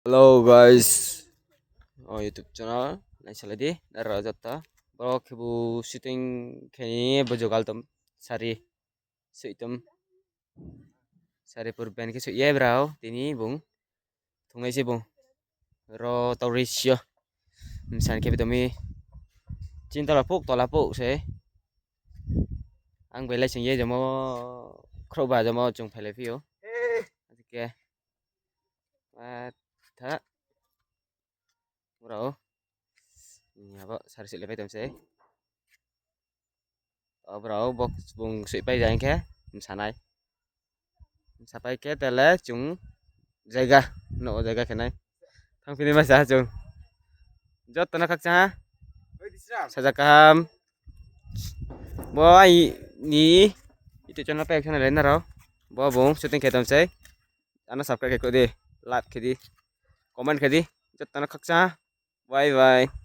Hello guys, YouTube channel. Nai sala di dara jatta. Bro kebu shooting kini bojogal tom sari suitum sari purban ke suiye brau tini bung tungai si bung ro taurisyo misan kebu tomi cinta lapuk se ang belai sing ye jamo kroba jamo chung phele pio ke tha bro ini apa sari sik lepai tom se bro bok bung sui pai jang ke misanai sampai ke tele chung jaga no jaga kenai thang pini masa chung jot tana kak cha saja kaham bo ai ni itu channel pe channel lain naro bo bung shooting khetam sai ana subscribe ke ko di like ke di comment ke di jot tana kak cha bye bye